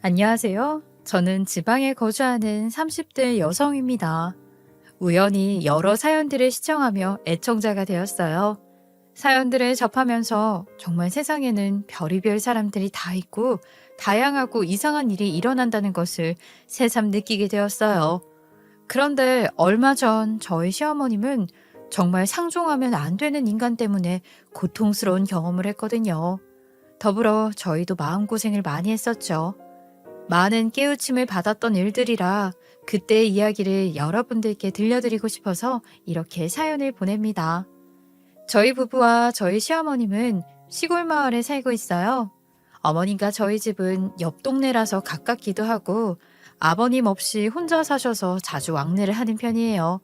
안녕하세요. 저는 지방에 거주하는 30대 여성입니다. 우연히 여러 사연들을 시청하며 애청자가 되었어요. 사연들을 접하면서 정말 세상에는 별의별 사람들이 다 있고 다양하고 이상한 일이 일어난다는 것을 새삼 느끼게 되었어요. 그런데 얼마 전 저희 시어머님은 정말 상종하면 안 되는 인간 때문에 고통스러운 경험을 했거든요. 더불어 저희도 마음고생을 많이 했었죠. 많은 깨우침을 받았던 일들이라 그때의 이야기를 여러분들께 들려드리고 싶어서 이렇게 사연을 보냅니다. 저희 부부와 저희 시어머님은 시골 마을에 살고 있어요. 어머님과 저희 집은 옆 동네라서 가깝기도 하고 아버님 없이 혼자 사셔서 자주 왕래를 하는 편이에요.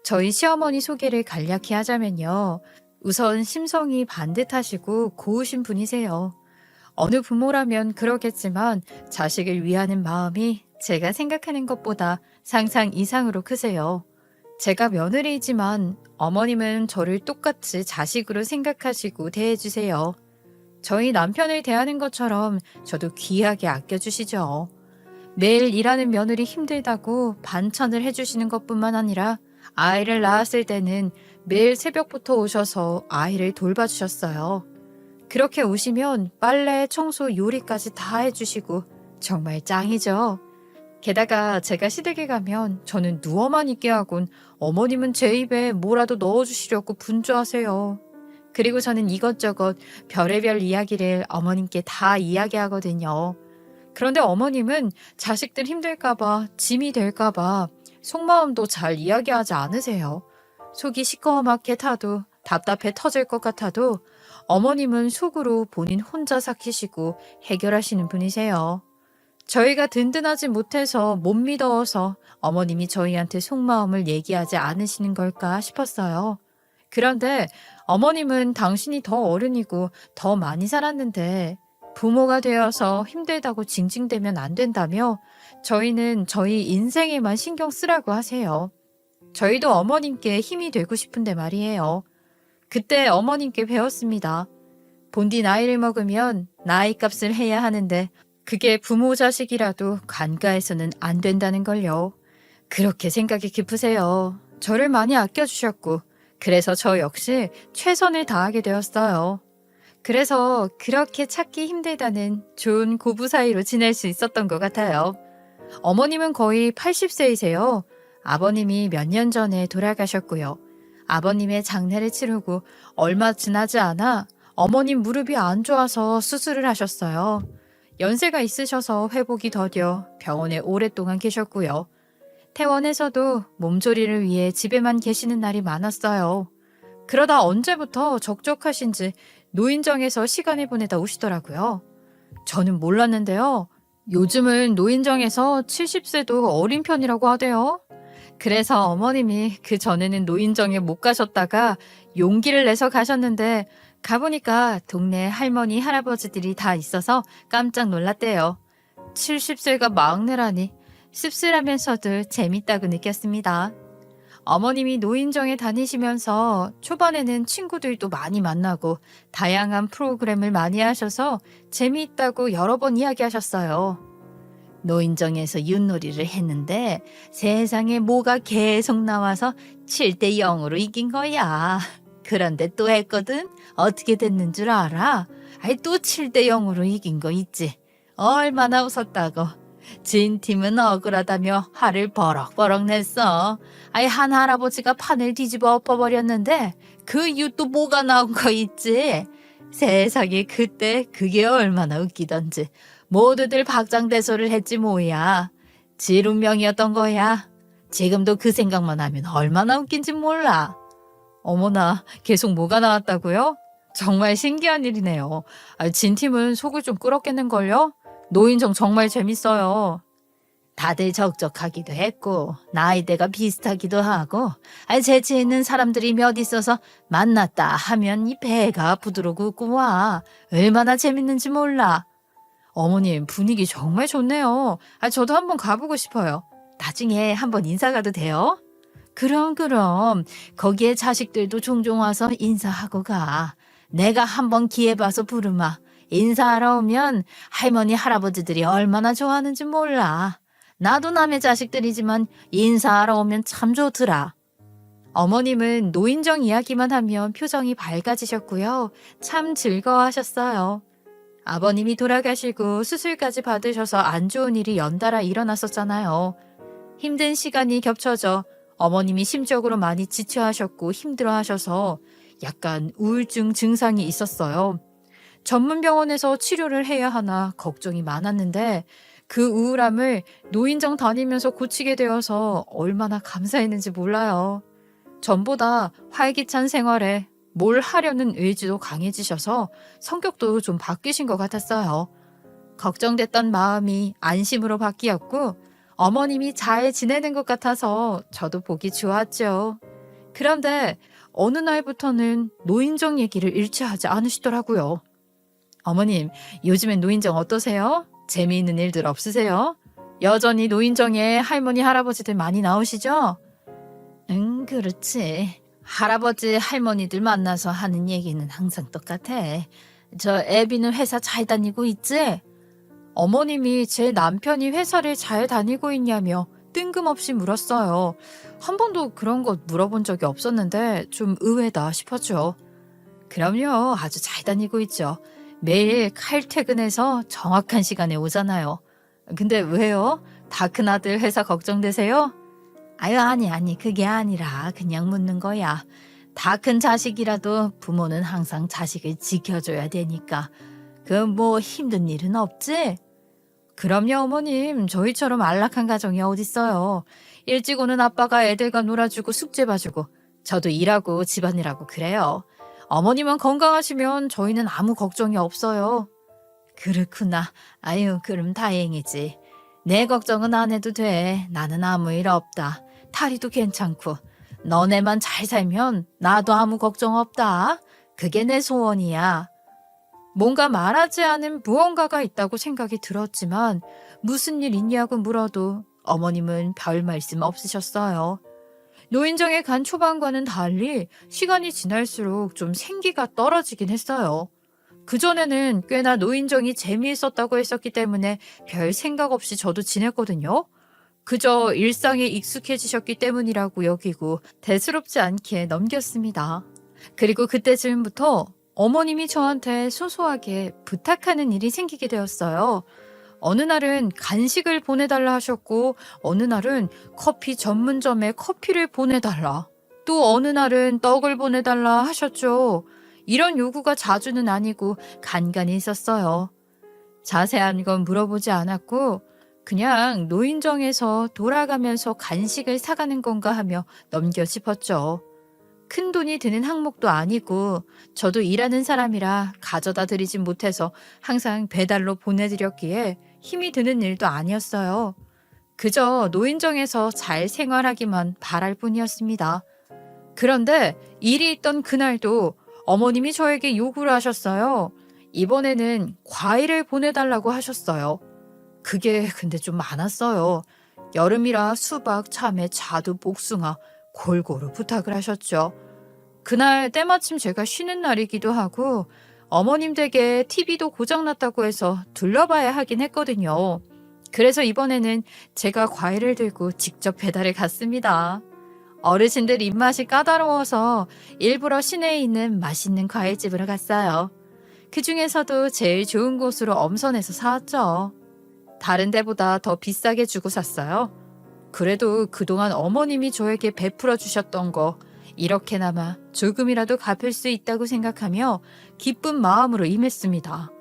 저희 시어머니 소개를 간략히 하자면요. 우선 심성이 반듯하시고 고우신 분이세요. 어느 부모라면 그러겠지만 자식을 위하는 마음이 제가 생각하는 것보다 상상 이상으로 크세요. 제가 며느리이지만 어머님은 저를 똑같이 자식으로 생각하시고 대해주세요. 저희 남편을 대하는 것처럼 저도 귀하게 아껴주시죠. 매일 일하는 며느리 힘들다고 반찬을 해주시는 것뿐만 아니라 아이를 낳았을 때는 매일 새벽부터 오셔서 아이를 돌봐주셨어요. 그렇게 오시면 빨래, 청소, 요리까지 다 해주시고 정말 짱이죠. 게다가 제가 시댁에 가면 저는 누워만 있게 하곤 어머님은 제 입에 뭐라도 넣어주시려고 분주하세요. 그리고 저는 이것저것 별의별 이야기를 어머님께 다 이야기하거든요. 그런데 어머님은 자식들 힘들까봐, 짐이 될까봐 속마음도 잘 이야기하지 않으세요. 속이 시꺼멓게 타도 답답해 터질 것 같아도 어머님은 속으로 본인 혼자 삭히시고 해결하시는 분이세요. 저희가 든든하지 못해서 못 믿어서 어머님이 저희한테 속마음을 얘기하지 않으시는 걸까 싶었어요. 그런데 어머님은 당신이 더 어른이고 더 많이 살았는데 부모가 되어서 힘들다고 징징대면 안 된다며 저희는 저희 인생에만 신경 쓰라고 하세요. 저희도 어머님께 힘이 되고 싶은데 말이에요. 그때 어머님께 배웠습니다. 본디 나이를 먹으면 나이값을 해야 하는데 그게 부모 자식이라도 간과해서는 안 된다는 걸요. 그렇게 생각이 깊으세요. 저를 많이 아껴주셨고 그래서 저 역시 최선을 다하게 되었어요. 그래서 그렇게 찾기 힘들다는 좋은 고부 사이로 지낼 수 있었던 것 같아요. 어머님은 거의 80세이세요. 아버님이 몇 년 전에 돌아가셨고요. 아버님의 장례를 치르고 얼마 지나지 않아 어머님 무릎이 안 좋아서 수술을 하셨어요. 연세가 있으셔서 회복이 더뎌 병원에 오랫동안 계셨고요. 퇴원해서도 몸조리를 위해 집에만 계시는 날이 많았어요. 그러다 언제부터 적적하신지 노인정에서 시간을 보내다 오시더라고요. 저는 몰랐는데요. 요즘은 노인정에서 70세도 어린 편이라고 하대요. 그래서 어머님이 그 전에는 노인정에 못 가셨다가 용기를 내서 가셨는데 가보니까 동네 할머니, 할아버지들이 다 있어서 깜짝 놀랐대요. 70세가 막내라니 씁쓸하면서도 재밌다고 느꼈습니다. 어머님이 노인정에 다니시면서 초반에는 친구들도 많이 만나고 다양한 프로그램을 많이 하셔서 재미있다고 여러 번 이야기하셨어요. 노인정에서 윷놀이를 했는데 세상에 뭐가 계속 나와서 7대 0으로 이긴 거야. 그런데 또 했거든? 어떻게 됐는 줄 알아? 아이 또 7대 0으로 이긴 거 있지. 얼마나 웃었다고. 진 팀은 억울하다며 화를 버럭버럭 냈어. 아이 한 할아버지가 판을 뒤집어 엎어버렸는데 그 이유 또 뭐가 나온 거 있지? 세상에 그때 그게 얼마나 웃기던지. 모두들 박장대소를 했지 뭐야. 질 운명이었던 거야. 지금도 그 생각만 하면 얼마나 웃긴지 몰라. 어머나, 계속 뭐가 나왔다고요? 정말 신기한 일이네요. 진 팀은 속을 좀 끓었겠는걸요? 노인정 정말 재밌어요. 다들 적적하기도 했고 나이대가 비슷하기도 하고 재치 있는 사람들이 몇 있어서 만났다 하면 이 배가 부드럽고 웃구와. 얼마나 재밌는지 몰라. 어머님 분위기 정말 좋네요. 저도 한번 가보고 싶어요. 나중에 한번 인사 가도 돼요? 그럼 거기에 자식들도 종종 와서 인사하고 가. 내가 한번 기회 봐서 부르마. 인사하러 오면 할머니, 할아버지들이 얼마나 좋아하는지 몰라. 나도 남의 자식들이지만 인사하러 오면 참 좋더라. 어머님은 노인정 이야기만 하면 표정이 밝아지셨고요. 참 즐거워하셨어요. 아버님이 돌아가시고 수술까지 받으셔서 안 좋은 일이 연달아 일어났었잖아요. 힘든 시간이 겹쳐져 어머님이 심적으로 많이 지쳐하셨고 힘들어하셔서 약간 우울증 증상이 있었어요. 전문 병원에서 치료를 해야 하나 걱정이 많았는데 그 우울함을 노인정 다니면서 고치게 되어서 얼마나 감사했는지 몰라요. 전보다 활기찬 생활에 뭘 하려는 의지도 강해지셔서 성격도 좀 바뀌신 것 같았어요. 걱정됐던 마음이 안심으로 바뀌었고 어머님이 잘 지내는 것 같아서 저도 보기 좋았죠. 그런데 어느 날부터는 노인정 얘기를 일치하지 않으시더라고요. 어머님, 요즘엔 노인정 어떠세요? 재미있는 일들 없으세요? 여전히 노인정에 할머니, 할아버지들 많이 나오시죠? 응, 그렇지. 할아버지, 할머니들 만나서 하는 얘기는 항상 똑같아. 저 애비는 회사 잘 다니고 있지? 어머님이 제 남편이 회사를 잘 다니고 있냐며 뜬금없이 물었어요. 한 번도 그런 것 물어본 적이 없었는데 좀 의외다 싶었죠. 그럼요, 아주 잘 다니고 있죠. 매일 칼퇴근해서 정확한 시간에 오잖아요. 근데 왜요? 다 큰아들 회사 걱정되세요? 아유, 아니, 그게 아니라 그냥 묻는 거야. 다 큰 자식이라도 부모는 항상 자식을 지켜줘야 되니까. 그 뭐 힘든 일은 없지? 그럼요, 어머님. 저희처럼 안락한 가정이 어딨어요. 일찍 오는 아빠가 애들과 놀아주고 숙제 봐주고 저도 일하고 집안일하고 그래요. 어머님은 건강하시면 저희는 아무 걱정이 없어요. 그렇구나. 아유, 그럼 다행이지. 내 걱정은 안 해도 돼. 나는 아무 일 없다. 탈이도 괜찮고. 너네만 잘 살면 나도 아무 걱정 없다. 그게 내 소원이야. 뭔가 말하지 않은 무언가가 있다고 생각이 들었지만 무슨 일 있냐고 물어도 어머님은 별 말씀 없으셨어요. 노인정에 간 초반과는 달리 시간이 지날수록 좀 생기가 떨어지긴 했어요. 그전에는 꽤나 노인정이 재미있었다고 했었기 때문에 별 생각 없이 저도 지냈거든요. 그저 일상에 익숙해지셨기 때문이라고 여기고 대수롭지 않게 넘겼습니다. 그리고 그때쯤부터 어머님이 저한테 소소하게 부탁하는 일이 생기게 되었어요. 어느 날은 간식을 보내달라 하셨고 어느 날은 커피 전문점에 커피를 보내달라. 또 어느 날은 떡을 보내달라 하셨죠. 이런 요구가 자주는 아니고 간간히 있었어요. 자세한 건 물어보지 않았고 그냥 노인정에서 돌아가면서 간식을 사가는 건가 하며 넘겨 짚었죠. 큰 돈이 드는 항목도 아니고 저도 일하는 사람이라 가져다 드리진 못해서 항상 배달로 보내드렸기에 힘이 드는 일도 아니었어요. 그저 노인정에서 잘 생활하기만 바랄 뿐이었습니다. 그런데 일이 있던 그날도 어머님이 저에게 요구를 하셨어요. 이번에는 과일을 보내달라고 하셨어요. 그게 근데 좀 많았어요. 여름이라 수박, 참외, 자두, 복숭아 골고루 부탁을 하셨죠. 그날 때마침 제가 쉬는 날이기도 하고 어머님 댁에 TV도 고장났다고 해서 둘러봐야 하긴 했거든요. 그래서 이번에는 제가 과일을 들고 직접 배달을 갔습니다. 어르신들 입맛이 까다로워서 일부러 시내에 있는 맛있는 과일집으로 갔어요. 그 중에서도 제일 좋은 곳으로 엄선해서 사왔죠. 다른 데보다 더 비싸게 주고 샀어요. 그래도 그동안 어머님이 저에게 베풀어 주셨던 거 이렇게나마 조금이라도 갚을 수 있다고 생각하며 기쁜 마음으로 임했습니다.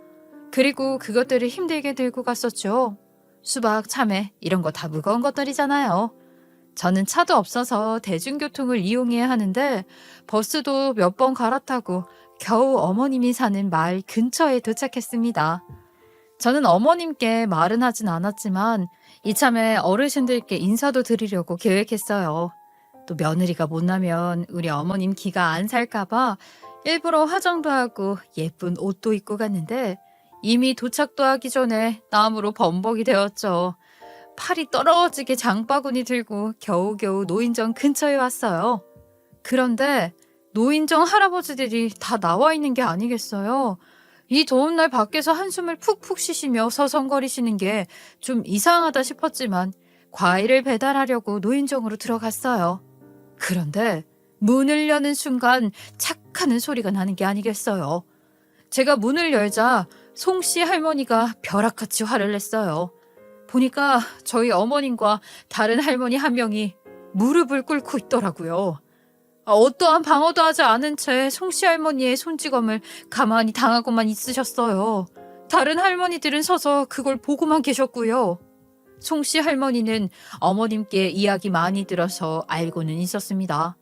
그리고 그것들을 힘들게 들고 갔었죠. 수박, 참외 이런 거 다 무거운 것들이잖아요. 저는 차도 없어서 대중교통을 이용해야 하는데 버스도 몇 번 갈아타고 겨우 어머님이 사는 마을 근처에 도착했습니다. 저는 어머님께 말은 하진 않았지만 이참에 어르신들께 인사도 드리려고 계획했어요. 또 며느리가 못나면 우리 어머님 기가 안 살까봐 일부러 화장도 하고 예쁜 옷도 입고 갔는데 이미 도착도 하기 전에 땀으로 범벅이 되었죠. 팔이 떨어지게 장바구니 들고 겨우겨우 노인정 근처에 왔어요. 그런데 노인정 할아버지들이 다 나와 있는 게 아니겠어요. 이 더운 날 밖에서 한숨을 푹푹 쉬시며 서성거리시는 게 좀 이상하다 싶었지만 과일을 배달하려고 노인정으로 들어갔어요. 그런데 문을 여는 순간 착 하는 소리가 나는 게 아니겠어요. 제가 문을 열자 송씨 할머니가 벼락같이 화를 냈어요. 보니까 저희 어머님과 다른 할머니 한 명이 무릎을 꿇고 있더라고요. 어떠한 방어도 하지 않은 채 송씨 할머니의 손찌검을 가만히 당하고만 있으셨어요. 다른 할머니들은 서서 그걸 보고만 계셨고요. 송씨 할머니는 어머님께 이야기 많이 들어서 알고는 있었습니다.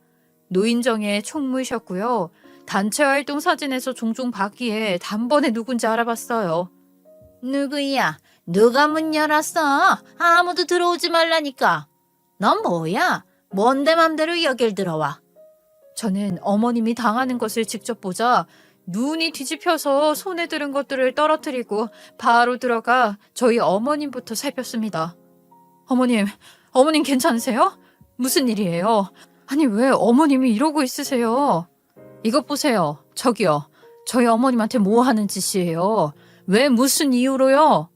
노인정에 총무이셨고요. 단체 활동 사진에서 종종 봤기에 단번에 누군지 알아봤어요. 누구야? 누가 문 열었어? 아무도 들어오지 말라니까. 넌 뭐야? 뭔데 맘대로 여길 들어와? 저는 어머님이 당하는 것을 직접 보자 눈이 뒤집혀서 손에 들은 것들을 떨어뜨리고 바로 들어가 저희 어머님부터 살폈습니다. 어머님 괜찮으세요? 무슨 일이에요? 아니 왜 어머님이 이러고 있으세요? 이것 보세요. 저기요. 저희 어머님한테 뭐 하는 짓이에요? 왜 무슨 이유로요?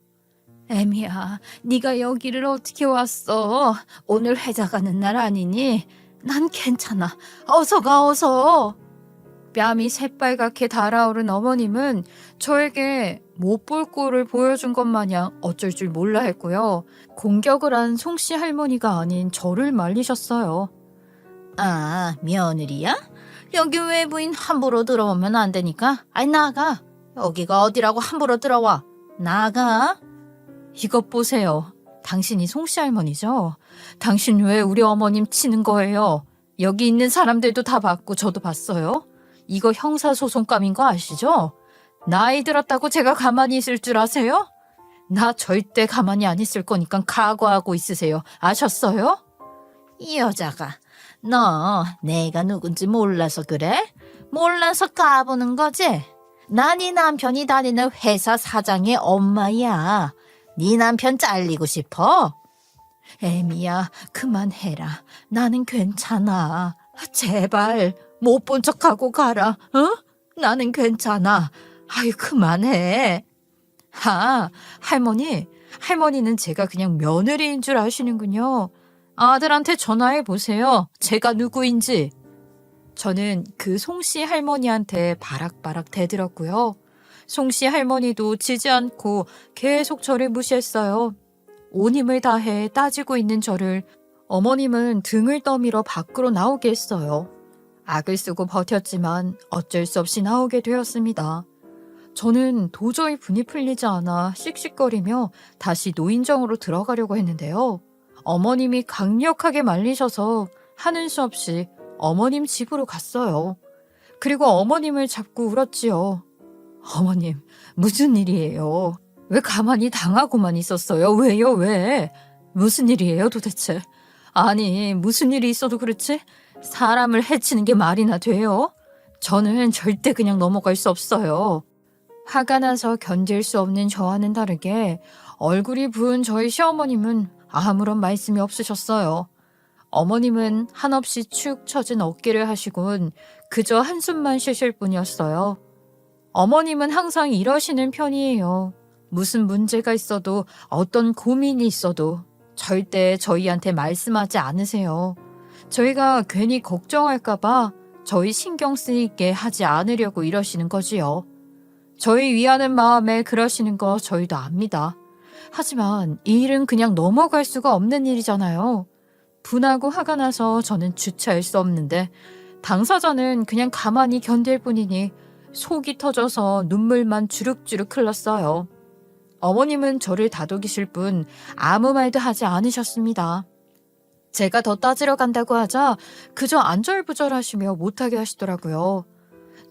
애미야, 네가 여기를 어떻게 왔어? 오늘 회자 가는 날 아니니? 난 괜찮아. 어서 가, 어서. 뺨이 새빨갛게 달아오른 어머님은 저에게 못 볼 꼴을 보여준 것 마냥 어쩔 줄 몰라 했고요. 공격을 한 송씨 할머니가 아닌 저를 말리셨어요. 아, 며느리야? 여기 외부인 함부로 들어오면 안 되니까. 아이, 나가. 여기가 어디라고 함부로 들어와. 나가. 이것 보세요. 당신이 송씨 할머니죠? 당신 왜 우리 어머님 치는 거예요? 여기 있는 사람들도 다 봤고 저도 봤어요. 이거 형사소송감인 거 아시죠? 나이 들었다고 제가 가만히 있을 줄 아세요? 나 절대 가만히 안 있을 거니까 각오하고 있으세요. 아셨어요? 이 여자가 너 내가 누군지 몰라서 그래? 몰라서 까부는 거지? 나 네 남편이 다니는 회사 사장의 엄마야. 네 남편 잘리고 싶어? 애미야, 그만해라. 나는 괜찮아. 제발 못 본 척하고 가라. 어? 나는 괜찮아. 아유, 그만해. 할머니는 제가 그냥 며느리인 줄 아시는군요. 아들한테 전화해 보세요. 제가 누구인지. 저는 그 송씨 할머니한테 바락바락 대들었고요. 송씨 할머니도 지지 않고 계속 저를 무시했어요. 온 힘을 다해 따지고 있는 저를 어머님은 등을 떠밀어 밖으로 나오게 했어요. 악을 쓰고 버텼지만 어쩔 수 없이 나오게 되었습니다. 저는 도저히 분이 풀리지 않아 씩씩거리며 다시 노인정으로 들어가려고 했는데요. 어머님이 강력하게 말리셔서 하는 수 없이 어머님 집으로 갔어요. 그리고 어머님을 잡고 울었지요. 어머님, 무슨 일이에요? 왜 가만히 당하고만 있었어요? 왜요, 왜? 무슨 일이에요, 도대체? 아니, 무슨 일이 있어도 그렇지? 사람을 해치는 게 말이나 돼요? 저는 절대 그냥 넘어갈 수 없어요. 화가 나서 견딜 수 없는 저와는 다르게 얼굴이 부은 저희 시어머님은 아무런 말씀이 없으셨어요. 어머님은 한없이 축 처진 어깨를 하시곤 그저 한숨만 쉬실 뿐이었어요. 어머님은 항상 이러시는 편이에요. 무슨 문제가 있어도 어떤 고민이 있어도 절대 저희한테 말씀하지 않으세요. 저희가 괜히 걱정할까봐 저희 신경 쓰이게 하지 않으려고 이러시는 거지요. 저희 위하는 마음에 그러시는 거 저희도 압니다. 하지만 이 일은 그냥 넘어갈 수가 없는 일이잖아요. 분하고 화가 나서 저는 주체할 수 없는데 당사자는 그냥 가만히 견딜 뿐이니 속이 터져서 눈물만 주룩주룩 흘렀어요. 어머님은 저를 다독이실 뿐 아무 말도 하지 않으셨습니다. 제가 더 따지러 간다고 하자 그저 안절부절하시며 못하게 하시더라고요.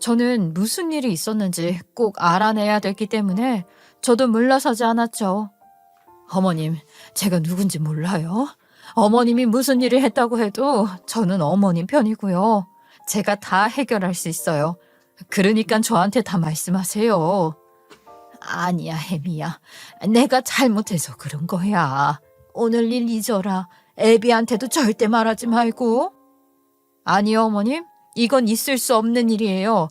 저는 무슨 일이 있었는지 꼭 알아내야 됐기 때문에 저도 물러서지 않았죠. 어머님, 제가 누군지 몰라요? 어머님이 무슨 일을 했다고 해도 저는 어머님 편이고요. 제가 다 해결할 수 있어요. 그러니까 저한테 다 말씀하세요. 아니야, 혜미야. 내가 잘못해서 그런 거야. 오늘 일 잊어라. 애비한테도 절대 말하지 말고. 아니요, 어머님. 이건 있을 수 없는 일이에요.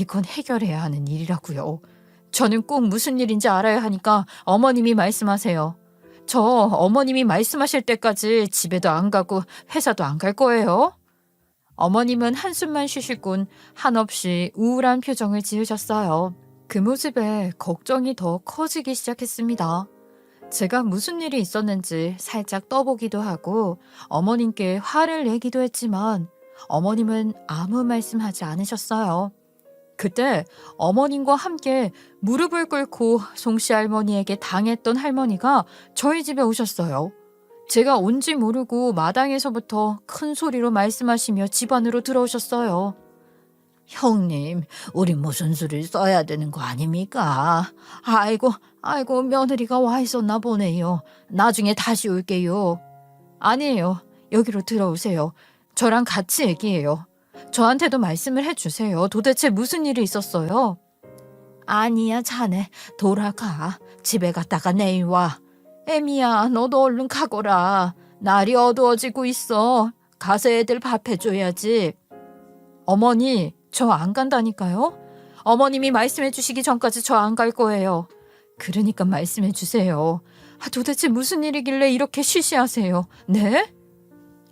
이건 해결해야 하는 일이라고요. 저는 꼭 무슨 일인지 알아야 하니까 어머님이 말씀하세요. 저 어머님이 말씀하실 때까지 집에도 안 가고 회사도 안 갈 거예요. 어머님은 한숨만 쉬시곤 한없이 우울한 표정을 지으셨어요. 그 모습에 걱정이 더 커지기 시작했습니다. 제가 무슨 일이 있었는지 살짝 떠보기도 하고 어머님께 화를 내기도 했지만 어머님은 아무 말씀하지 않으셨어요. 그때 어머님과 함께 무릎을 꿇고 송씨 할머니에게 당했던 할머니가 저희 집에 오셨어요. 제가 온지 모르고 마당에서부터 큰 소리로 말씀하시며 집 안으로 들어오셨어요. 형님, 우리 무슨 수를 써야 되는 거 아닙니까? 아이고, 며느리가 와 있었나 보네요. 나중에 다시 올게요. 아니에요. 여기로 들어오세요. 저랑 같이 얘기해요. 저한테도 말씀을 해주세요. 도대체 무슨 일이 있었어요? 아니야, 자네. 돌아가. 집에 갔다가 내일 와. 애미야, 너도 얼른 가거라. 날이 어두워지고 있어. 가서 애들 밥 해줘야지. 어머니, 저 안 간다니까요? 어머님이 말씀해 주시기 전까지 저 안 갈 거예요. 그러니까 말씀해 주세요. 도대체 무슨 일이길래 이렇게 쉬쉬하세요? 네?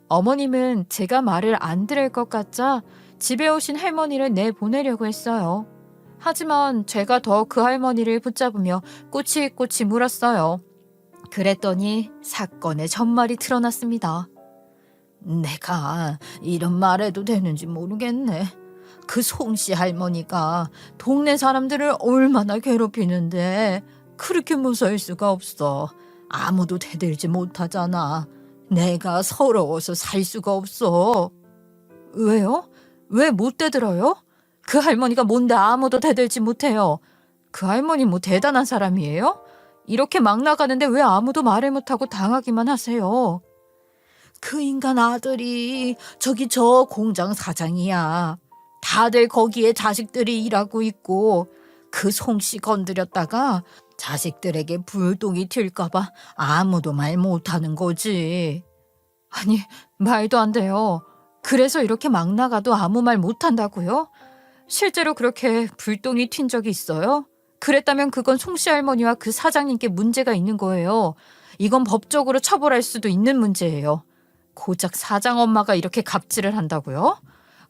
어머님은 제가 말을 안 들을 것 같자 집에 오신 할머니를 내보내려고 했어요. 하지만 제가 더 그 할머니를 붙잡으며 꼬치꼬치 물었어요. 그랬더니 사건의 전말이 드러났습니다. 내가 이런 말 해도 되는지 모르겠네. 그 송씨 할머니가 동네 사람들을 얼마나 괴롭히는데 그렇게 무서울 수가 없어. 아무도 대들지 못하잖아. 내가 서러워서 살 수가 없어. 왜요? 왜 못 대들어요? 그 할머니가 뭔데 아무도 대들지 못해요. 그 할머니 뭐 대단한 사람이에요? 이렇게 막 나가는데 왜 아무도 말을 못하고 당하기만 하세요? 그 인간 아들이 저기 저 공장 사장이야. 다들 거기에 자식들이 일하고 있고 그 송씨 건드렸다가 자식들에게 불똥이 튈까봐 아무도 말 못하는 거지. 아니, 말도 안 돼요. 그래서 이렇게 막 나가도 아무 말 못한다고요? 실제로 그렇게 불똥이 튄 적이 있어요? 그랬다면 그건 송씨 할머니와 그 사장님께 문제가 있는 거예요. 이건 법적으로 처벌할 수도 있는 문제예요. 고작 사장 엄마가 이렇게 갑질을 한다고요?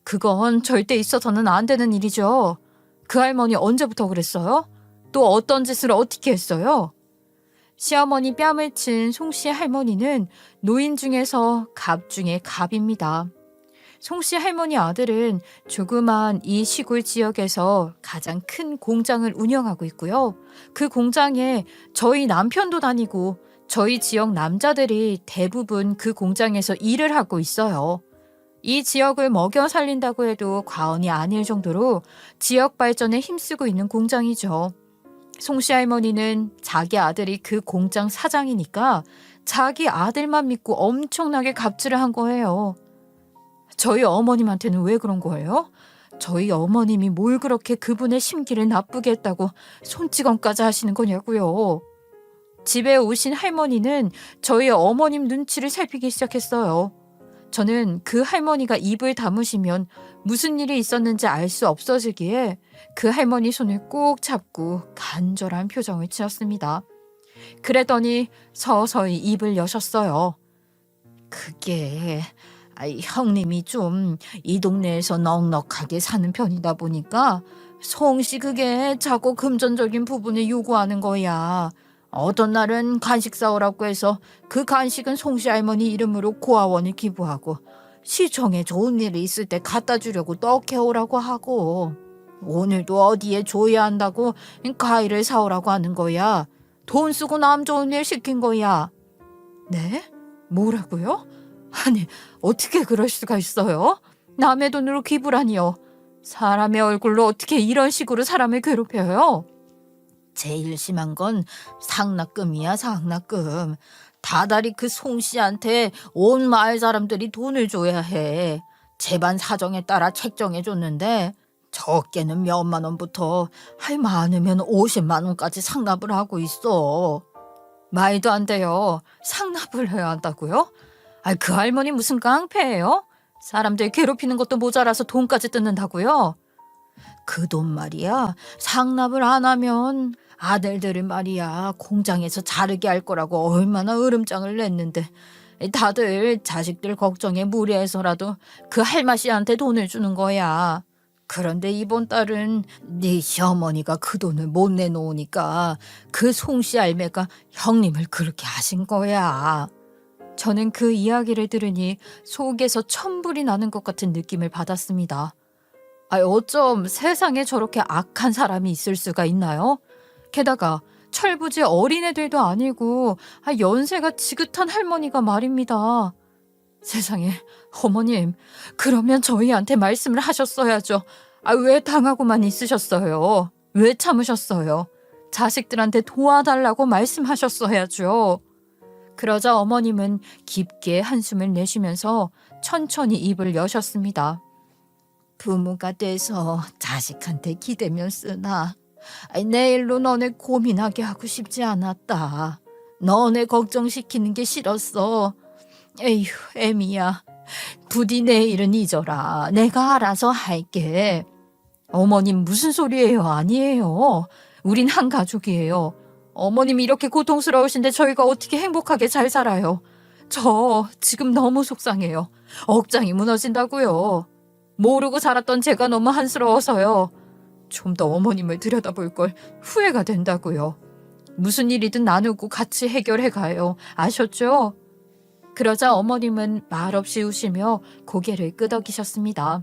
그건 절대 있어서는 안 되는 일이죠. 그 할머니 언제부터 그랬어요? 또 어떤 짓을 어떻게 했어요? 시어머니 뺨을 친 송씨 할머니는 노인 중에서 갑 중에 갑입니다. 송씨 할머니 아들은 조그만 이 시골 지역에서 가장 큰 공장을 운영하고 있고요. 그 공장에 저희 남편도 다니고 저희 지역 남자들이 대부분 그 공장에서 일을 하고 있어요. 이 지역을 먹여 살린다고 해도 과언이 아닐 정도로 지역 발전에 힘쓰고 있는 공장이죠. 송씨 할머니는 자기 아들이 그 공장 사장이니까 자기 아들만 믿고 엄청나게 갑질을 한 거예요. 저희 어머님한테는 왜 그런 거예요? 저희 어머님이 뭘 그렇게 그분의 심기를 나쁘게 했다고 손찌검까지 하시는 거냐고요. 집에 오신 할머니는 저희 어머님 눈치를 살피기 시작했어요. 저는 그 할머니가 입을 다무시면 무슨 일이 있었는지 알 수 없어지기에 그 할머니 손을 꼭 잡고 간절한 표정을 지었습니다. 그랬더니 서서히 입을 여셨어요. 그게 형님이 좀 이 동네에서 넉넉하게 사는 편이다 보니까 송씨 그게 자꾸 금전적인 부분을 요구하는 거야. 어떤 날은 간식 사오라고 해서 그 간식은 송씨 할머니 이름으로 고아원에 기부하고 시청에 좋은 일이 있을 때 갖다 주려고 떡 해오라고 하고 오늘도 어디에 줘야 한다고 과일을 사오라고 하는 거야. 돈 쓰고 남 좋은 일 시킨 거야. 네? 뭐라고요? 아니, 어떻게 그럴 수가 있어요? 남의 돈으로 기부라니요. 사람의 얼굴로 어떻게 이런 식으로 사람을 괴롭혀요? 제일 심한 건 상납금이야, 상납금. 다달이 그 송씨한테 온 마을 사람들이 돈을 줘야 해. 집안 사정에 따라 책정해줬는데 적게는 몇만 원부터 많으면 50만 원까지 상납을 하고 있어. 말도 안 돼요. 상납을 해야 한다고요? 그 할머니 무슨 깡패예요? 사람들 괴롭히는 것도 모자라서 돈까지 뜯는다고요? 그 돈 말이야. 상납을 안 하면 아들들을 말이야 공장에서 자르게 할 거라고 얼마나 으름장을 냈는데 다들 자식들 걱정에 무리해서라도 그 할마씨한테 돈을 주는 거야. 그런데 이번 달은 네 시어머니가 그 돈을 못 내놓으니까 그 송씨 알매가 형님을 그렇게 하신 거야. 저는 그 이야기를 들으니 속에서 천불이 나는 것 같은 느낌을 받았습니다. 어쩜 세상에 저렇게 악한 사람이 있을 수가 있나요? 게다가 철부지 어린애들도 아니고 연세가 지긋한 할머니가 말입니다. 세상에, 어머님, 그러면 저희한테 말씀을 하셨어야죠. 왜 당하고만 있으셨어요? 왜 참으셨어요? 자식들한테 도와달라고 말씀하셨어야죠. 그러자 어머님은 깊게 한숨을 내쉬면서 천천히 입을 여셨습니다. 부모가 돼서 자식한테 기대면 쓰나. 내일로 너네 고민하게 하고 싶지 않았다. 너네 걱정시키는 게 싫었어. 에휴, 애미야. 부디 내일은 잊어라. 내가 알아서 할게. 어머님 무슨 소리예요? 아니에요. 우린 한 가족이에요. 어머님이 이렇게 고통스러우신데 저희가 어떻게 행복하게 잘 살아요? 저 지금 너무 속상해요. 억장이 무너진다고요. 모르고 살았던 제가 너무 한스러워서요. 좀 더 어머님을 들여다볼 걸 후회가 된다고요. 무슨 일이든 나누고 같이 해결해 가요. 아셨죠? 그러자 어머님은 말없이 우시며 고개를 끄덕이셨습니다.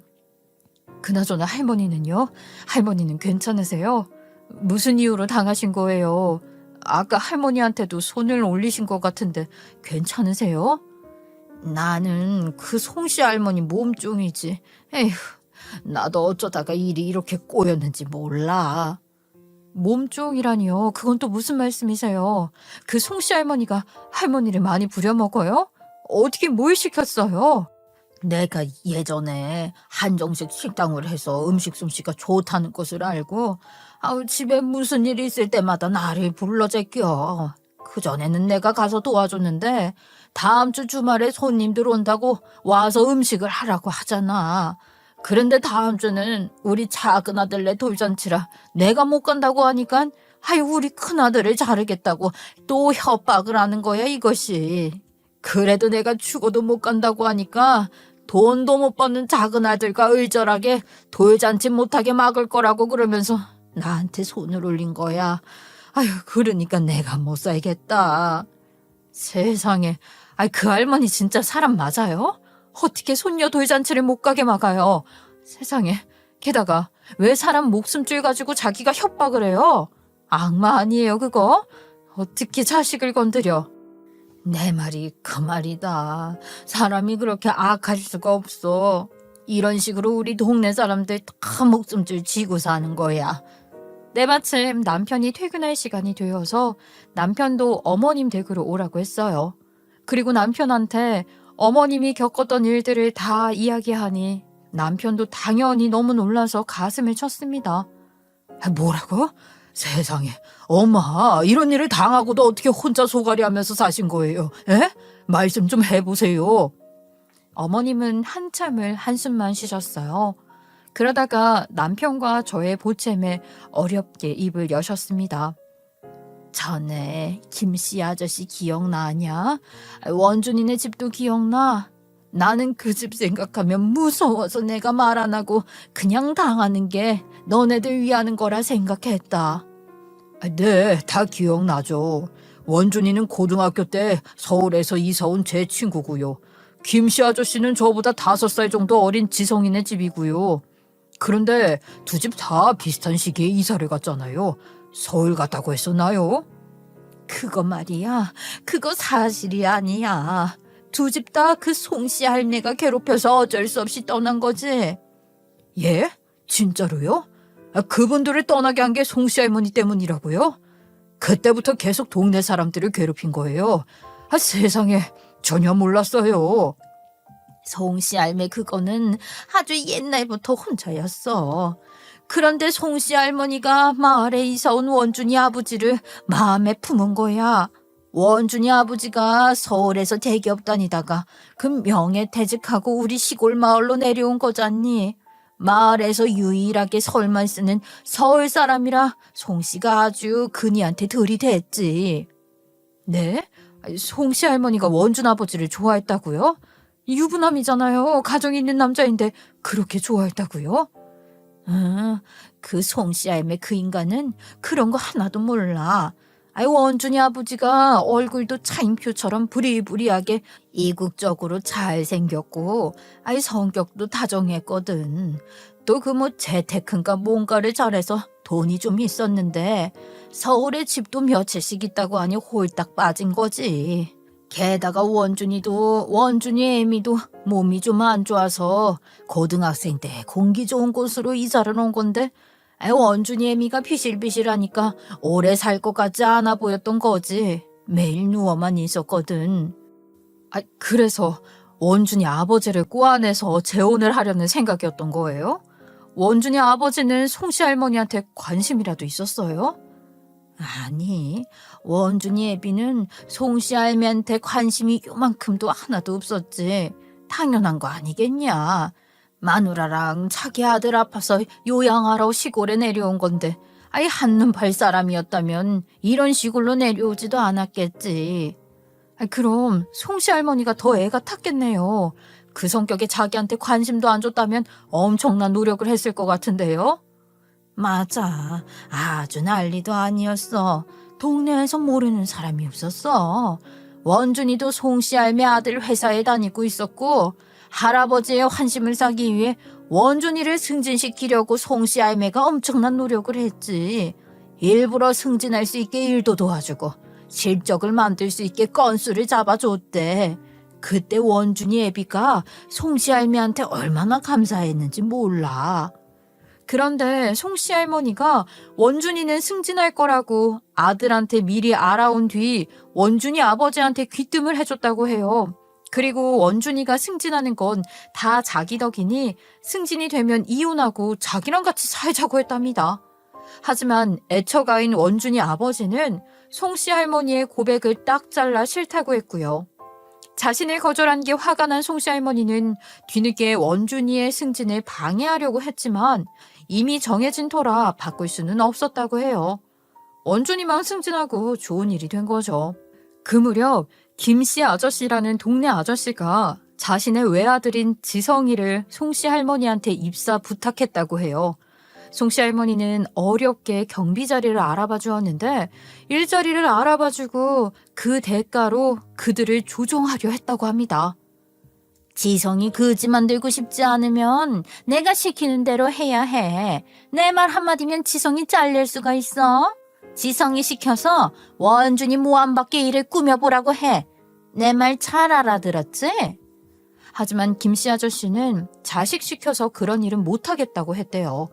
그나저나 할머니는요? 할머니는 괜찮으세요? 무슨 이유로 당하신 거예요? 아까 할머니한테도 손을 올리신 것 같은데 괜찮으세요? 나는 그 송씨 할머니 몸종이지. 에휴, 나도 어쩌다가 일이 이렇게 꼬였는지 몰라. 몸종이라니요? 그건 또 무슨 말씀이세요? 그 송씨 할머니가 할머니를 많이 부려먹어요? 어떻게 뭘 시켰어요? 내가 예전에 한정식 식당을 해서 음식 솜씨가 좋다는 것을 알고 집에 무슨 일이 있을 때마다 나를 불러 제껴. 그전에는 내가 가서 도와줬는데 다음 주 주말에 손님들 온다고 와서 음식을 하라고 하잖아. 그런데 다음 주는 우리 작은 아들네 돌잔치라 내가 못 간다고 하니까 우리 큰아들을 자르겠다고 또 협박을 하는 거야 이것이. 그래도 내가 죽어도 못 간다고 하니까 돈도 못 버는 작은 아들과 을절하게 돌잔치 못하게 막을 거라고 그러면서 나한테 손을 올린 거야. 그러니까 내가 못 살겠다. 세상에, 그 할머니 진짜 사람 맞아요? 어떻게 손녀 돌잔치를 못 가게 막아요? 세상에, 게다가 왜 사람 목숨줄 가지고 자기가 협박을 해요? 악마 아니에요 그거? 어떻게 자식을 건드려? 내 말이 그 말이다. 사람이 그렇게 악할 수가 없어. 이런 식으로 우리 동네 사람들 다 목숨줄 쥐고 사는 거야. 때마침 남편이 퇴근할 시간이 되어서 남편도 어머님 댁으로 오라고 했어요. 그리고 남편한테 어머님이 겪었던 일들을 다 이야기하니 남편도 당연히 너무 놀라서 가슴을 쳤습니다. 뭐라고? 세상에, 엄마 이런 일을 당하고도 어떻게 혼자 소갈이 하면서 사신 거예요? 에? 말씀 좀 해보세요. 어머님은 한참을 한숨만 쉬셨어요. 그러다가 남편과 저의 보채매 어렵게 입을 여셨습니다. 전에 김씨 아저씨 기억나냐? 원준이네 집도 기억나? 나는 그 집 생각하면 무서워서 내가 말 안 하고 그냥 당하는 게 너네들 위하는 거라 생각했다. 네, 다 기억나죠. 원준이는 고등학교 때 서울에서 이사 온 제 친구고요. 김씨 아저씨는 저보다 5살 정도 어린 지성이네 집이고요. 그런데 두 집 다 비슷한 시기에 이사를 갔잖아요. 서울 갔다고 했었나요? 그거 말이야. 그거 사실이 아니야. 두 집 다 그 송씨 할매가 괴롭혀서 어쩔 수 없이 떠난 거지. 예? 진짜로요? 그분들을 떠나게 한 게 송씨 할머니 때문이라고요? 그때부터 계속 동네 사람들을 괴롭힌 거예요. 세상에, 전혀 몰랐어요. 송씨 할매 그거는 아주 옛날부터 혼자였어. 그런데 송씨 할머니가 마을에 이사 온 원준이 아버지를 마음에 품은 거야. 원준이 아버지가 서울에서 대기업 다니다가 그 명예퇴직하고 우리 시골 마을로 내려온 거잖니. 마을에서 유일하게 설만 쓰는 서울 사람이라 송씨가 아주 그니한테 들이댔지. 네? 송씨 할머니가 원준 아버지를 좋아했다고요? 유부남이잖아요. 가정 있는 남자인데 그렇게 좋아했다고요? 그 송씨 할매 그 인간은 그런 거 하나도 몰라. 원준이 아버지가 얼굴도 차인표처럼 부리부리하게 이국적으로 잘생겼고 성격도 다정했거든. 또 그 뭐 재테크인가 뭔가를 잘해서 돈이 좀 있었는데 서울에 집도 며칠씩 있다고 하니 홀딱 빠진 거지. 게다가 원준이 애미도 몸이 좀 안 좋아서 고등학생 때 공기 좋은 곳으로 이사를 온 건데 원준이 애미가 비실비실하니까 오래 살 것 같지 않아 보였던 거지. 매일 누워만 있었거든. 그래서 원준이 아버지를 꼬아내서 재혼을 하려는 생각이었던 거예요? 원준이 아버지는 송씨 할머니한테 관심이라도 있었어요? 아니, 원준이 애비는 송씨 할매한테 관심이 요만큼도 하나도 없었지. 당연한 거 아니겠냐. 마누라랑 자기 아들 아파서 요양하러 시골에 내려온 건데 한눈 팔 사람이었다면 이런 시골로 내려오지도 않았겠지. 그럼 송씨 할머니가 더 애가 탔겠네요. 그 성격에 자기한테 관심도 안 줬다면 엄청난 노력을 했을 것 같은데요? 맞아. 아주 난리도 아니었어. 동네에서 모르는 사람이 없었어. 원준이도 송씨 할매 아들 회사에 다니고 있었고 할아버지의 환심을 사기 위해 원준이를 승진시키려고 송씨 할매가 엄청난 노력을 했지. 일부러 승진할 수 있게 일도 도와주고 실적을 만들 수 있게 건수를 잡아줬대. 그때 원준이 애비가 송씨 할매한테 얼마나 감사했는지 몰라. 그런데 송씨 할머니가 원준이는 승진할 거라고 아들한테 미리 알아온 뒤 원준이 아버지한테 귀뜸을 해줬다고 해요. 그리고 원준이가 승진하는 건 다 자기 덕이니 승진이 되면 이혼하고 자기랑 같이 살자고 했답니다. 하지만 애처가인 원준이 아버지는 송씨 할머니의 고백을 딱 잘라 싫다고 했고요. 자신을 거절한 게 화가 난 송씨 할머니는 뒤늦게 원준이의 승진을 방해하려고 했지만 이미 정해진 터라 바꿀 수는 없었다고 해요. 원준이만 승진하고 좋은 일이 된 거죠. 그 무렵 김씨 아저씨라는 동네 아저씨가 자신의 외아들인 지성이를 송씨 할머니한테 입사 부탁했다고 해요. 송씨 할머니는 어렵게 경비 자리를 알아봐 주었는데 일자리를 알아봐 주고 그 대가로 그들을 조종하려 했다고 합니다. 지성이 그지 만들고 싶지 않으면 내가 시키는 대로 해야 해. 내 말 한마디면 지성이 잘릴 수가 있어. 지성이 시켜서 원준이 모함받게 일을 꾸며보라고 해. 내 말 잘 알아들었지? 하지만 김씨 아저씨는 자식 시켜서 그런 일은 못하겠다고 했대요.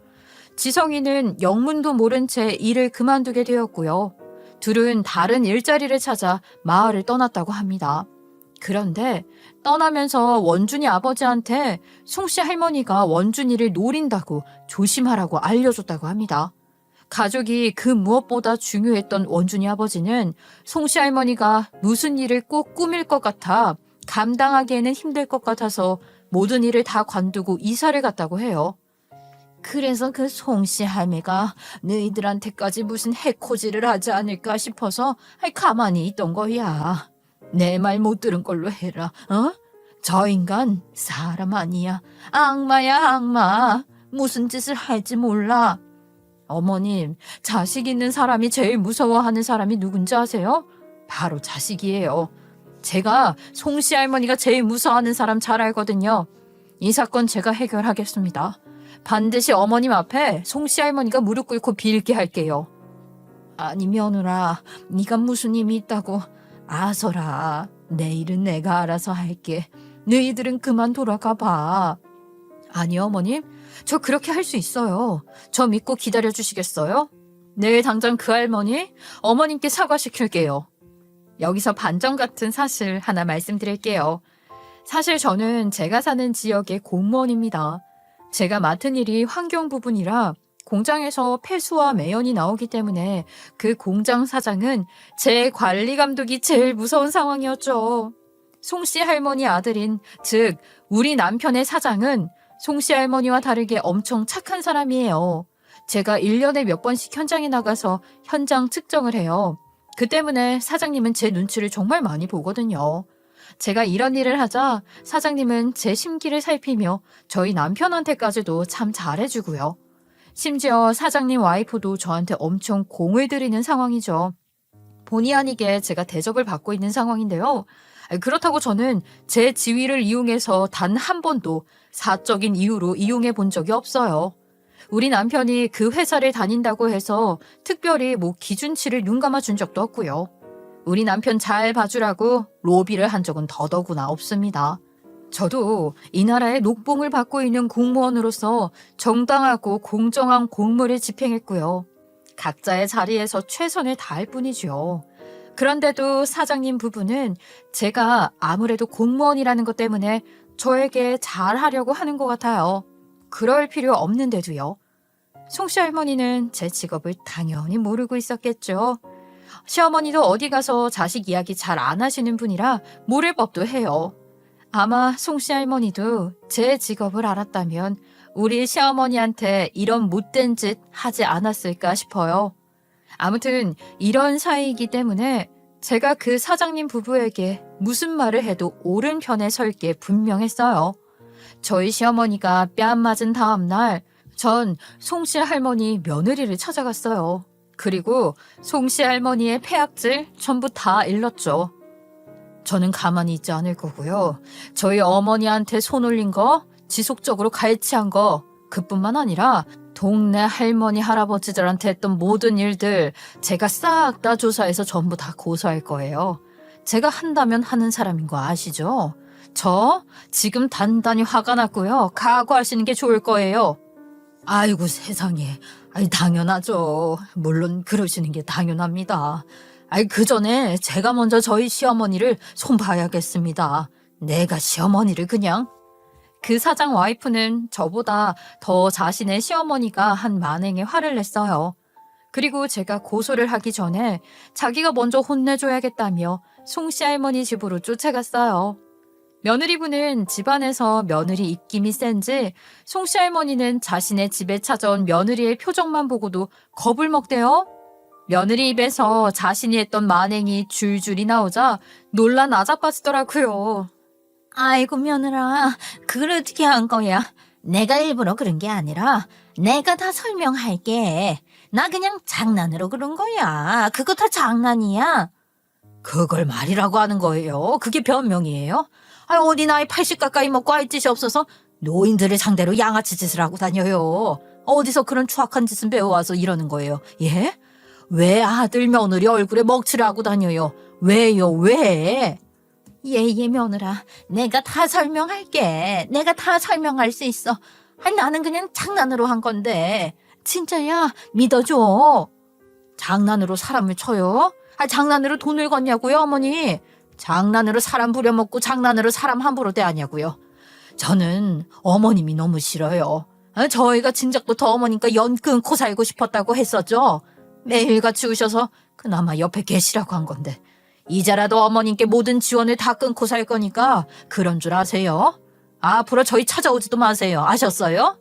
지성이는 영문도 모른 채 일을 그만두게 되었고요. 둘은 다른 일자리를 찾아 마을을 떠났다고 합니다. 그런데 떠나면서 원준이 아버지한테 송씨 할머니가 원준이를 노린다고 조심하라고 알려줬다고 합니다. 가족이 그 무엇보다 중요했던 원준이 아버지는 송씨 할머니가 무슨 일을 꼭 꾸밀 것 같아 감당하기에는 힘들 것 같아서 모든 일을 다 관두고 이사를 갔다고 해요. 그래서 그 송씨 할매가 너희들한테까지 무슨 해코지를 하지 않을까 싶어서 가만히 있던 거야. 내 말 못 들은 걸로 해라. 저 인간 사람 아니야. 악마야 악마. 무슨 짓을 할지 몰라. 어머님, 자식 있는 사람이 제일 무서워하는 사람이 누군지 아세요? 바로 자식이에요. 제가 송씨 할머니가 제일 무서워하는 사람 잘 알거든요. 이 사건 제가 해결하겠습니다. 반드시 어머님 앞에 송씨 할머니가 무릎 꿇고 빌게 할게요. 아니 며느라, 네가 무슨 힘이 있다고. 아서라, 내일은 내가 알아서 할게. 너희들은 그만 돌아가 봐. 아니 어머님, 저 그렇게 할 수 있어요. 저 믿고 기다려 주시겠어요? 내일 당장 그 할머니, 어머님께 사과시킬게요. 여기서 반전 같은 사실 하나 말씀드릴게요. 사실 저는 제가 사는 지역의 공무원입니다. 제가 맡은 일이 환경 부분이라 공장에서 폐수와 매연이 나오기 때문에 그 공장 사장은 제 관리 감독이 제일 무서운 상황이었죠. 송씨 할머니 아들인, 즉 우리 남편의 사장은 송씨 할머니와 다르게 엄청 착한 사람이에요. 제가 1년에 몇 번씩 현장에 나가서 현장 측정을 해요. 그 때문에 사장님은 제 눈치를 정말 많이 보거든요. 제가 이런 일을 하자 사장님은 제 심기를 살피며 저희 남편한테까지도 참 잘해주고요. 심지어 사장님 와이프도 저한테 엄청 공을 들이는 상황이죠. 본의 아니게 제가 대접을 받고 있는 상황인데요. 그렇다고 저는 제 지위를 이용해서 단 한 번도 사적인 이유로 이용해 본 적이 없어요. 우리 남편이 그 회사를 다닌다고 해서 특별히 뭐 기준치를 눈 감아 준 적도 없고요. 우리 남편 잘 봐주라고 로비를 한 적은 더더구나 없습니다. 저도 이 나라의 녹봉을 받고 있는 공무원으로서 정당하고 공정한 공무를 집행했고요. 각자의 자리에서 최선을 다할 뿐이죠. 그런데도 사장님 부부는 제가 아무래도 공무원이라는 것 때문에 저에게 잘하려고 하는 것 같아요. 그럴 필요 없는데도요. 송씨 할머니는 제 직업을 당연히 모르고 있었겠죠. 시어머니도 어디 가서 자식 이야기 잘 안 하시는 분이라 모를 법도 해요. 아마 송씨 할머니도 제 직업을 알았다면 우리 시어머니한테 이런 못된 짓 하지 않았을까 싶어요. 아무튼 이런 사이이기 때문에 제가 그 사장님 부부에게 무슨 말을 해도 옳은 편에 설 게 분명했어요. 저희 시어머니가 뺨 맞은 다음 날 전 송씨 할머니 며느리를 찾아갔어요. 그리고 송씨 할머니의 폐악질 전부 다 일렀죠. 저는 가만히 있지 않을 거고요. 저희 어머니한테 손 올린 거, 지속적으로 갈취한 거, 그뿐만 아니라 동네 할머니 할아버지들한테 했던 모든 일들 제가 싹 다 조사해서 전부 다 고소할 거예요. 제가 한다면 하는 사람인 거 아시죠? 저 지금 단단히 화가 났고요. 각오하시는 게 좋을 거예요. 아이고 세상에. 당연하죠. 물론 그러시는 게 당연합니다. 그 전에 제가 먼저 저희 시어머니를 손봐야겠습니다. 내가 시어머니를 그냥. 그 사장 와이프는 저보다 더 자신의 시어머니가 한 만행에 화를 냈어요. 그리고 제가 고소를 하기 전에 자기가 먼저 혼내줘야겠다며 송씨 할머니 집으로 쫓아갔어요. 며느리분은 집안에서 며느리 입김이 센지 송씨 할머니는 자신의 집에 찾아온 며느리의 표정만 보고도 겁을 먹대요. 며느리 입에서 자신이 했던 만행이 줄줄이 나오자 놀라 나자빠지더라고요. 아이고 며느라, 그걸 어떻게 한 거야? 내가 일부러 그런 게 아니라 내가 다 설명할게. 나 그냥 장난으로 그런 거야. 그거 다 장난이야. 그걸 말이라고 하는 거예요? 그게 변명이에요? 어디 나이 80 가까이 먹고 할 짓이 없어서 노인들을 상대로 양아치 짓을 하고 다녀요. 어디서 그런 추악한 짓을 배워와서 이러는 거예요? 예? 왜 아들 며느리 얼굴에 먹칠을 하고 다녀요? 왜요? 왜? 예, 며느라. 내가 다 설명할게. 내가 다 설명할 수 있어. 나는 그냥 장난으로 한 건데. 진짜야, 믿어줘. 장난으로 사람을 쳐요? 장난으로 돈을 걷냐고요, 어머니? 장난으로 사람 부려먹고 장난으로 사람 함부로 대하냐고요. 저는 어머님이 너무 싫어요. 저희가 진작부터 어머님과 연 끊고 살고 싶었다고 했었죠. 매일같이 우셔서 그나마 옆에 계시라고 한 건데 이제라도 어머님께 모든 지원을 다 끊고 살 거니까 그런 줄 아세요? 앞으로 저희 찾아오지도 마세요. 아셨어요?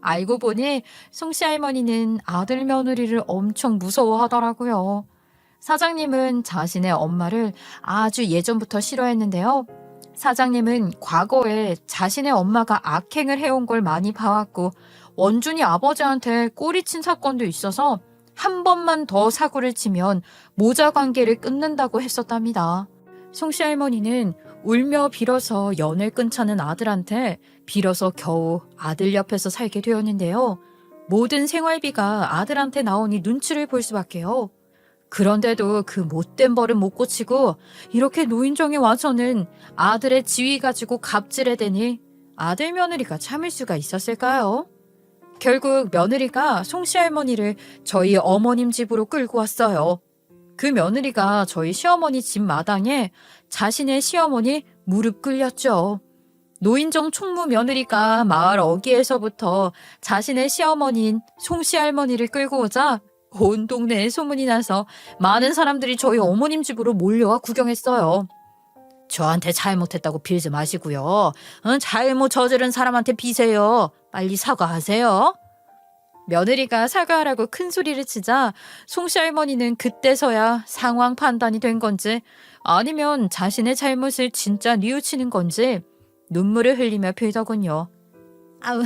알고 보니 송씨 할머니는 아들 며느리를 엄청 무서워하더라고요. 사장님은 자신의 엄마를 아주 예전부터 싫어했는데요. 사장님은 과거에 자신의 엄마가 악행을 해온 걸 많이 봐왔고 원준이 아버지한테 꼬리친 사건도 있어서 한 번만 더 사고를 치면 모자 관계를 끊는다고 했었답니다. 송씨 할머니는 울며 빌어서 연을 끊자는 아들한테 빌어서 겨우 아들 옆에서 살게 되었는데요. 모든 생활비가 아들한테 나오니 눈치를 볼 수밖에요. 그런데도 그 못된 버릇 못 고치고 이렇게 노인정에 와서는 아들의 지위 가지고 갑질해 대니 아들 며느리가 참을 수가 있었을까요? 결국 며느리가 송씨 할머니를 저희 어머님 집으로 끌고 왔어요. 그 며느리가 저희 시어머니 집 마당에 자신의 시어머니 무릎 꿇렸죠. 노인정 총무 며느리가 마을 어귀에서부터 자신의 시어머니인 송씨 할머니를 끌고 오자 온 동네에 소문이 나서 많은 사람들이 저희 어머님 집으로 몰려와 구경했어요. 저한테 잘못했다고 빌지 마시고요. 잘못 저지른 사람한테 비세요. 빨리 사과하세요. 며느리가 사과하라고 큰 소리를 치자 송씨 할머니는 그때서야 상황 판단이 된 건지 아니면 자신의 잘못을 진짜 뉘우치는 건지 눈물을 흘리며 빌더군요. 아우,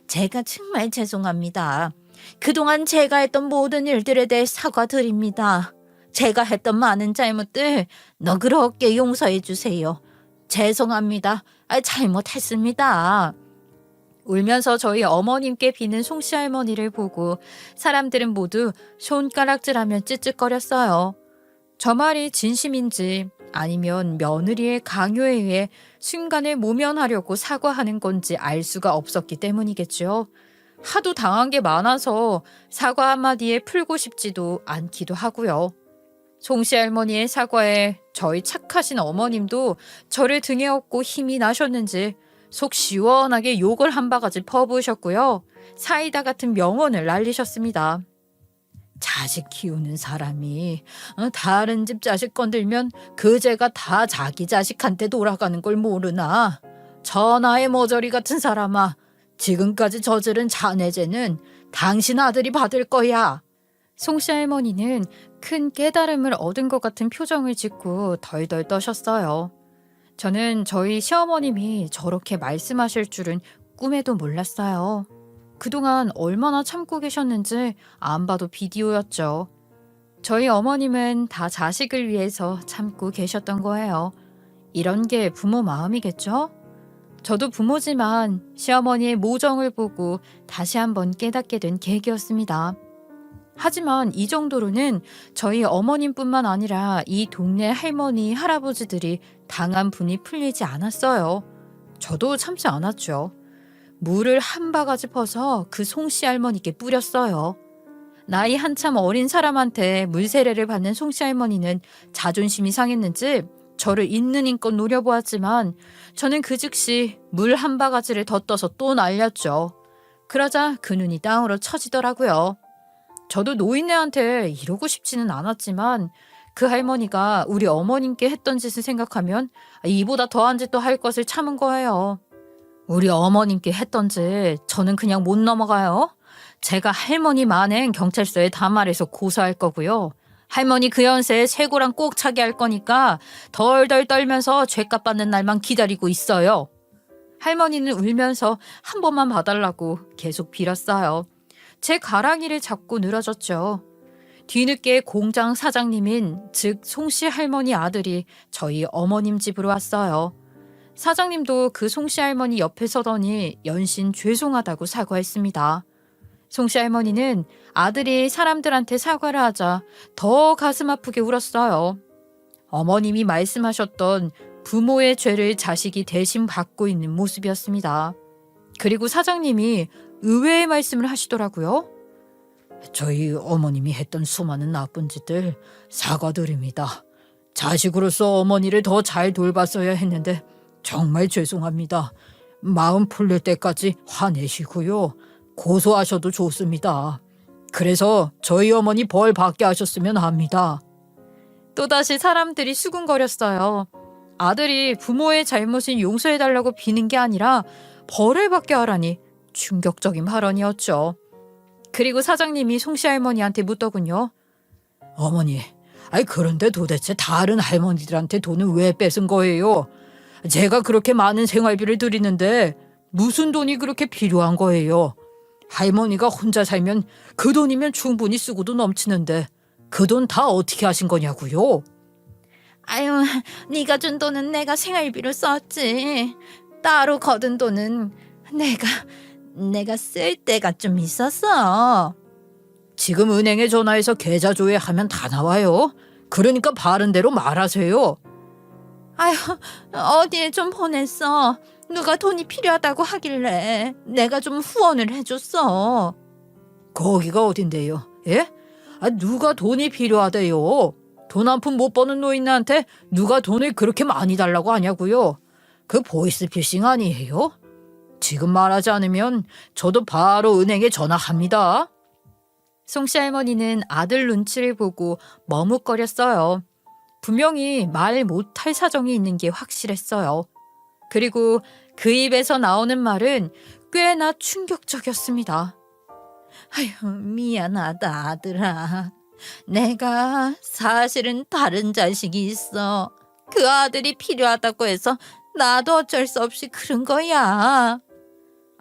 제가 정말 죄송합니다. 그동안 제가 했던 모든 일들에 대해 사과드립니다. 제가 했던 많은 잘못들 너그럽게 용서해 주세요. 죄송합니다. 잘못했습니다. 울면서 저희 어머님께 비는 송씨 할머니를 보고 사람들은 모두 손가락질하며 찌찌거렸어요. 저 말이 진심인지 아니면 며느리의 강요에 의해 순간을 모면하려고 사과하는 건지 알 수가 없었기 때문이겠죠. 하도 당한 게 많아서 사과 한마디에 풀고 싶지도 않기도 하고요. 송씨 할머니의 사과에 저희 착하신 어머님도 저를 등에 업고 힘이 나셨는지 속 시원하게 욕을 한 바가지 퍼부으셨고요. 사이다 같은 명언을 날리셨습니다. 자식 키우는 사람이 다른 집 자식 건들면 그 죄가 다 자기 자식한테 돌아가는 걸 모르나. 전하의 머저리 같은 사람아, 지금까지 저지른 자네 죄는 당신 아들이 받을 거야. 송씨 할머니는 큰 깨달음을 얻은 것 같은 표정을 짓고 덜덜 떠셨어요. 저는 저희 시어머님이 저렇게 말씀하실 줄은 꿈에도 몰랐어요. 그동안 얼마나 참고 계셨는지 안 봐도 비디오였죠. 저희 어머님은 다 자식을 위해서 참고 계셨던 거예요. 이런 게 부모 마음이겠죠? 저도 부모지만 시어머니의 모정을 보고 다시 한번 깨닫게 된 계기였습니다. 하지만 이 정도로는 저희 어머님뿐만 아니라 이 동네 할머니, 할아버지들이 당한 분이 풀리지 않았어요. 저도 참지 않았죠. 물을 한 바가지 퍼서 그 송씨 할머니께 뿌렸어요. 나이 한참 어린 사람한테 물세례를 받는 송씨 할머니는 자존심이 상했는지 저를 있는 힘껏 노려보았지만 저는 그 즉시 물 한 바가지를 더 떠서 또 날렸죠. 그러자 그 눈이 땅으로 쳐지더라고요. 저도 노인네한테 이러고 싶지는 않았지만 그 할머니가 우리 어머님께 했던 짓을 생각하면 이보다 더한 짓도 할 것을 참은 거예요. 우리 어머님께 했던 짓 저는 그냥 못 넘어가요. 제가 할머니 만행 경찰서에 담아내서 고소할 거고요. 할머니 그 연세에 쇠고랑 꼭 차게 할 거니까 덜덜 떨면서 죄값 받는 날만 기다리고 있어요. 할머니는 울면서 한 번만 봐달라고 계속 빌었어요. 제 가랑이를 잡고 늘어졌죠. 뒤늦게 공장 사장님인 즉 송씨 할머니 아들이 저희 어머님 집으로 왔어요. 사장님도 그 송씨 할머니 옆에 서더니 연신 죄송하다고 사과했습니다. 송씨 할머니는 아들이 사람들한테 사과를 하자 더 가슴 아프게 울었어요. 어머님이 말씀하셨던 부모의 죄를 자식이 대신 받고 있는 모습이었습니다. 그리고 사장님이 의외의 말씀을 하시더라고요. 저희 어머님이 했던 수많은 나쁜 짓들 사과드립니다. 자식으로서 어머니를 더 잘 돌봤어야 했는데 정말 죄송합니다. 마음 풀릴 때까지 화내시고요. 고소하셔도 좋습니다. 그래서 저희 어머니 벌 받게 하셨으면 합니다. 또다시 사람들이 수군거렸어요. 아들이 부모의 잘못을 용서해달라고 비는 게 아니라 벌을 받게 하라니 충격적인 발언이었죠. 그리고 사장님이 송씨 할머니한테 묻더군요. 어머니, 그런데 도대체 다른 할머니들한테 돈을 왜 뺏은 거예요? 제가 그렇게 많은 생활비를 드리는데 무슨 돈이 그렇게 필요한 거예요? 할머니가 혼자 살면 그 돈이면 충분히 쓰고도 넘치는데 그 돈 다 어떻게 하신 거냐고요? 아유, 네가 준 돈은 내가 생활비로 썼지. 따로 거둔 돈은 내가 쓸 때가 좀 있었어. 지금 은행에 전화해서 계좌 조회하면 다 나와요. 그러니까 바른 대로 말하세요. 아유, 어디에 좀 보냈어. 누가 돈이 필요하다고 하길래 내가 좀 후원을 해줬어. 거기가 어딘데요? 예? 누가 돈이 필요하대요? 돈 한 푼 못 버는 노인네한테 누가 돈을 그렇게 많이 달라고 하냐고요? 그 보이스피싱 아니에요? 지금 말하지 않으면 저도 바로 은행에 전화합니다. 송씨 할머니는 아들 눈치를 보고 머뭇거렸어요. 분명히 말 못할 사정이 있는 게 확실했어요. 그리고 그 입에서 나오는 말은 꽤나 충격적이었습니다. 아휴, 미안하다, 아들아. 내가 사실은 다른 자식이 있어. 그 아들이 필요하다고 해서 나도 어쩔 수 없이 그런 거야.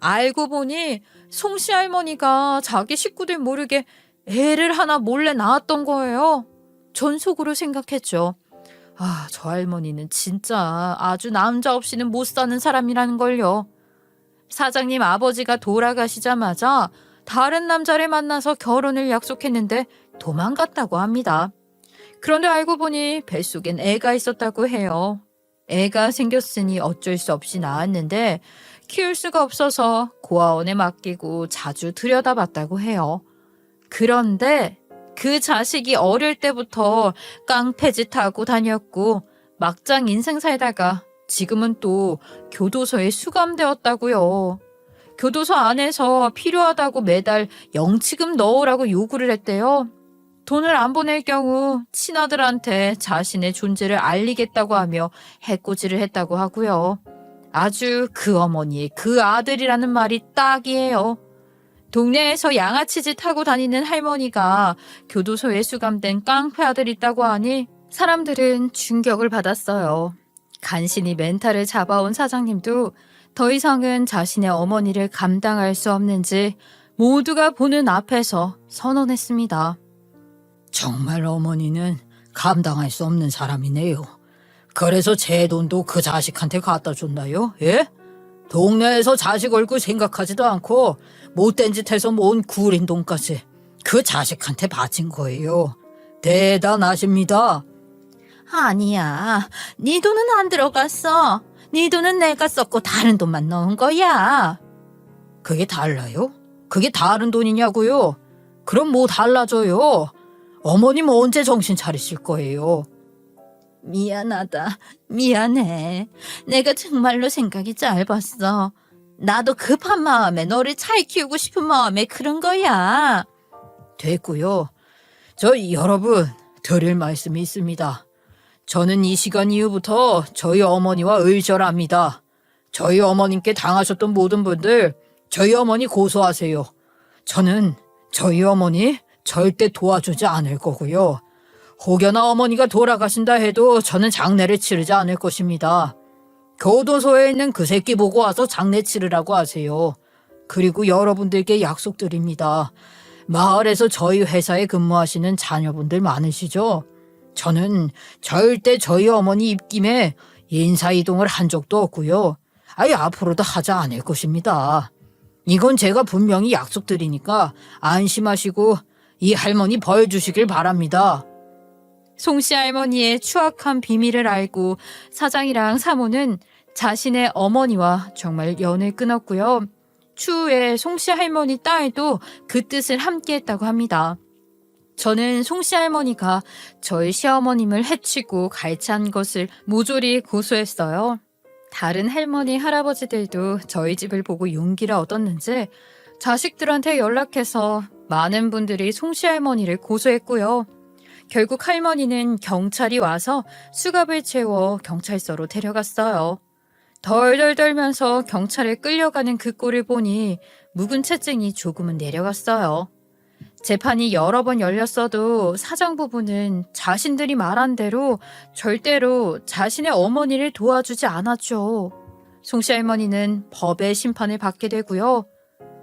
알고 보니 송씨 할머니가 자기 식구들 모르게 애를 하나 몰래 낳았던 거예요. 전 속으로 생각했죠. 아, 저 할머니는 진짜 아주 남자 없이는 못 사는 사람이라는 걸요. 사장님 아버지가 돌아가시자마자 다른 남자를 만나서 결혼을 약속했는데 도망갔다고 합니다. 그런데 알고 보니 뱃속엔 애가 있었다고 해요. 애가 생겼으니 어쩔 수 없이 낳았는데 키울 수가 없어서 고아원에 맡기고 자주 들여다봤다고 해요. 그런데 그 자식이 어릴 때부터 깡패짓 하고 다녔고 막장 인생 살다가 지금은 또 교도소에 수감되었다고요. 교도소 안에서 필요하다고 매달 영치금 넣으라고 요구를 했대요. 돈을 안 보낼 경우 친아들한테 자신의 존재를 알리겠다고 하며 해코지를 했다고 하고요. 아주 그 어머니의 그 아들이라는 말이 딱이에요. 동네에서 양아치짓 하고 다니는 할머니가 교도소에 수감된 깡패 아들 있다고 하니 사람들은 충격을 받았어요. 간신히 멘탈을 잡아온 사장님도 더 이상은 자신의 어머니를 감당할 수 없는지 모두가 보는 앞에서 선언했습니다. 정말 어머니는 감당할 수 없는 사람이네요. 그래서 제 돈도 그 자식한테 갖다 줬나요? 예? 동네에서 자식 얼굴 생각하지도 않고 못된 짓 해서 모은 구린 돈까지 그 자식한테 바친 거예요. 대단하십니다. 아니야, 네 돈은 안 들어갔어. 네 돈은 내가 썼고 다른 돈만 넣은 거야. 그게 달라요? 그게 다른 돈이냐고요? 그럼 뭐 달라져요? 어머님 언제 정신 차리실 거예요? 미안하다. 미안해. 내가 정말로 생각이 짧았어. 나도 급한 마음에 너를 잘 키우고 싶은 마음에 그런 거야. 됐고요. 저 여러분 드릴 말씀이 있습니다. 저는 이 시간 이후부터 저희 어머니와 의절합니다. 저희 어머님께 당하셨던 모든 분들 저희 어머니 고소하세요. 저는 저희 어머니 절대 도와주지 않을 거고요. 혹여나 어머니가 돌아가신다 해도 저는 장례를 치르지 않을 것입니다. 교도소에 있는 그 새끼 보고 와서 장례 치르라고 하세요. 그리고 여러분들께 약속드립니다. 마을에서 저희 회사에 근무하시는 자녀분들 많으시죠? 저는 절대 저희 어머니 입김에 인사이동을 한 적도 없고요. 아예 앞으로도 하지 않을 것입니다. 이건 제가 분명히 약속드리니까 안심하시고 이 할머니 벌 주시길 바랍니다. 송씨 할머니의 추악한 비밀을 알고 사장이랑 사모는 자신의 어머니와 정말 연을 끊었고요. 추후에 송씨 할머니 딸도 그 뜻을 함께 했다고 합니다. 저는 송씨 할머니가 저희 시어머님을 해치고 갈취한 것을 모조리 고소했어요. 다른 할머니, 할아버지들도 저희 집을 보고 용기를 얻었는지 자식들한테 연락해서 많은 분들이 송씨 할머니를 고소했고요. 결국 할머니는 경찰이 와서 수갑을 채워 경찰서로 데려갔어요. 덜덜 떨면서 경찰에 끌려가는 그 꼴을 보니 묵은 채증이 조금은 내려갔어요. 재판이 여러 번 열렸어도 사장 부부는 자신들이 말한 대로 절대로 자신의 어머니를 도와주지 않았죠. 송씨 할머니는 법의 심판을 받게 되고요.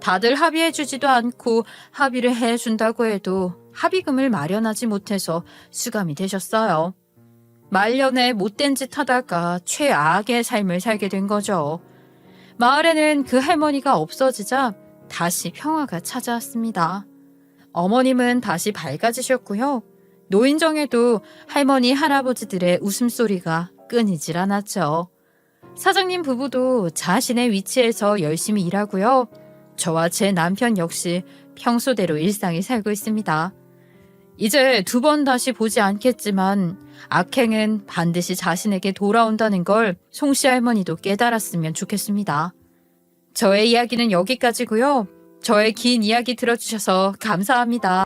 다들 합의해주지도 않고 합의를 해준다고 해도 합의금을 마련하지 못해서 수감이 되셨어요. 말년에 못된 짓 하다가 최악의 삶을 살게 된 거죠. 마을에는 그 할머니가 없어지자 다시 평화가 찾아왔습니다. 어머님은 다시 밝아지셨고요. 노인정에도 할머니, 할아버지들의 웃음소리가 끊이질 않았죠. 사장님 부부도 자신의 위치에서 열심히 일하고요. 저와 제 남편 역시 평소대로 일상을 살고 있습니다. 이제 두 번 다시 보지 않겠지만 악행은 반드시 자신에게 돌아온다는 걸 송씨 할머니도 깨달았으면 좋겠습니다. 저의 이야기는 여기까지고요. 저의 긴 이야기 들어주셔서 감사합니다.